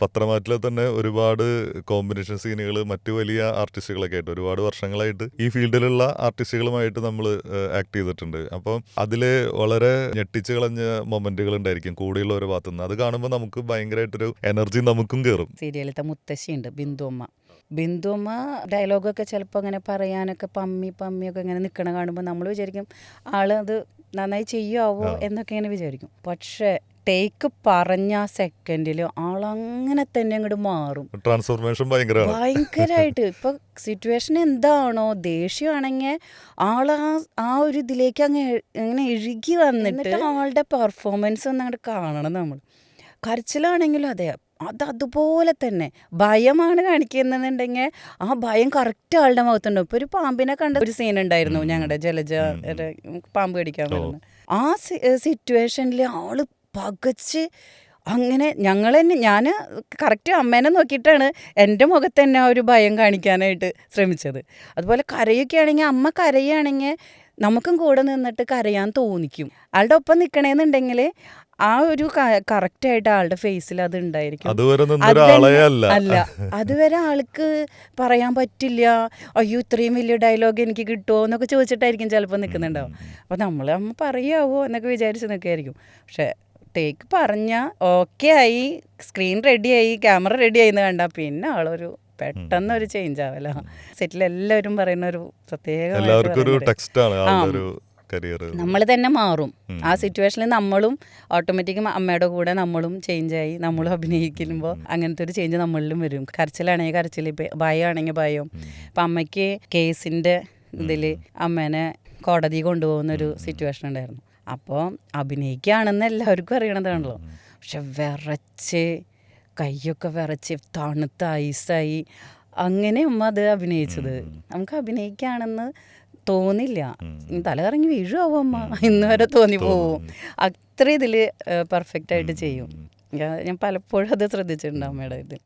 പത്രമാറ്റിലെ തന്നെ ഒരുപാട് കോമ്പിനേഷൻ സീനുകൾ മറ്റു വലിയ ആർട്ടിസ്റ്റുകളൊക്കെ ആയിട്ട് ഒരുപാട് വർഷങ്ങളായിട്ട് ഈ ഫീൽഡിലുള്ള ആർട്ടിസ്റ്റുകളുമായിട്ട് നമ്മൾ ആക്ട് ചെയ്തിട്ടുണ്ട്. അപ്പം അതിൽ വളരെ ഞെട്ടിച്ച് കളഞ്ഞ മൊമെന്റുകൾ ഉണ്ടായിരിക്കും കൂടെയുള്ള ഒരു ഭാഗത്തുനിന്ന്. അത് കാണുമ്പോൾ നമുക്ക് ഭയങ്കരമായിട്ടൊരു എനർജി നമുക്കും കയറും. സീരിയലിലത്തെ മുത്തശ്ശിയുണ്ട് ബിന്ദുമ്മ ഡയലോഗൊക്കെ ചിലപ്പോൾ അങ്ങനെ പറയാനൊക്കെ പമ്മിയൊക്കെ ഇങ്ങനെ നിൽക്കണ കാണുമ്പോൾ നമ്മൾ വിചാരിക്കും ആളത് നന്നായി ചെയ്യുമോ എന്നൊക്കെ ഇങ്ങനെ വിചാരിക്കും. പക്ഷേ ടേക്ക് പറഞ്ഞ സെക്കൻഡിൽ ആളങ്ങനെ തന്നെ അങ്ങോട്ട് മാറും. ട്രാൻസ്ഫോർമേഷൻ ഭയങ്കരമായിട്ട്. ഇപ്പൊ സിറ്റുവേഷൻ എന്താണോ, ദേഷ്യമാണെങ്കിൽ ആ ഒരു ഇതിലേക്ക് അങ്ങനെ ഇഴുകി വന്നിട്ട് ആളുടെ പെർഫോമൻസ് ഒന്ന് അങ്ങോട്ട് കാണണം നമ്മൾ. കരച്ചിലാണെങ്കിലും അതെ, അതുപോലെ തന്നെ. ഭയമാണ് കാണിക്കുന്നുണ്ടെങ്കിൽ ആ ഭയം കറക്റ്റ് ആളുടെ മുഖത്തുണ്ടാവും. ഇപ്പോൾ ഒരു പാമ്പിനെ കണ്ട ഒരു സീൻ ഉണ്ടായിരുന്നു, ഞങ്ങളുടെ ജലജ പാമ്പ് കടിക്കാൻ വരുന്നത്. ആ സിറ്റുവേഷനിൽ ആള് പകച്ച് അങ്ങനെ ഞാൻ കറക്റ്റ് അമ്മേനെ നോക്കിയിട്ടാണ് എൻ്റെ മുഖത്ത് തന്നെ ആ ഒരു ഭയം കാണിക്കാനായിട്ട് ശ്രമിച്ചത്. അതുപോലെ കരയൊക്കെ ആണെങ്കിൽ അമ്മ കരയുകയാണെങ്കിൽ നമുക്കും കൂടെ നിന്നിട്ട് കരയാൻ തോന്നിക്കും. ആളുടെ ഒപ്പം നിൽക്കണേന്നുണ്ടെങ്കിൽ ആ ഒരു കറക്റ്റായിട്ട് ആളുടെ ഫേസിൽ അത് ഉണ്ടായിരിക്കും. അല്ല, അതുവരെ ആൾക്ക് പറയാൻ പറ്റില്ല, അയ്യോ ഇത്രയും വലിയ ഡയലോഗ് എനിക്ക് കിട്ടുമോ എന്നൊക്കെ ചോദിച്ചിട്ടായിരിക്കും ചിലപ്പോൾ നിൽക്കുന്നുണ്ടാവും. അപ്പോൾ അമ്മ പറയാവോ എന്നൊക്കെ വിചാരിച്ച് നിൽക്കുകയായിരിക്കും. പക്ഷേ ടേക്ക് പറഞ്ഞാൽ ഓക്കെ ആയി, സ്ക്രീൻ റെഡിയായി, ക്യാമറ റെഡിയായി എന്ന് കണ്ടാൽ പിന്നെ ആളൊരു പെട്ടെന്നൊരു ചേഞ്ച് ആവല. സെറ്റിലെല്ലാവരും പറയുന്ന ഒരു പ്രത്യേക നമ്മൾ തന്നെ മാറും. ആ സിറ്റുവേഷനിൽ നമ്മളും ഓട്ടോമാറ്റിക്കും അമ്മയുടെ കൂടെ നമ്മളും ചേഞ്ചായി, നമ്മളും അഭിനയിക്കുമ്പോൾ അങ്ങനത്തെ ഒരു ചേഞ്ച് നമ്മളിലും വരും. കരച്ചിലാണെങ്കിൽ കരച്ചിൽ, ഭയമാണെങ്കിൽ ഭയം. ഇപ്പം അമ്മയ്ക്ക് കേസിൻ്റെ ഇതിൽ അമ്മേനെ കോടതി കൊണ്ടുപോകുന്നൊരു സിറ്റുവേഷൻ ഉണ്ടായിരുന്നു. അപ്പോൾ അഭിനയിക്കുകയാണെന്ന് എല്ലാവർക്കും അറിയണതാണല്ലോ. പക്ഷെ വിറച്ച് കൈയൊക്കെ വിറച്ച് തണുത്ത ഐസായി അങ്ങനെ അമ്മ അത് അഭിനയിച്ചത്. നമുക്ക് അഭിനയിക്കുകയാണെന്ന് തോന്നില്ല, തലകറങ്ങി വീഴുമാവും അമ്മ ഇന്ന് വരെ തോന്നി പോവും. അത്ര ഇതിൽ പെർഫെക്റ്റ് ആയിട്ട് ചെയ്യും. ഞാൻ പലപ്പോഴും അത് ശ്രദ്ധിച്ചിട്ടുണ്ട് അമ്മയുടെ ഇതിൽ.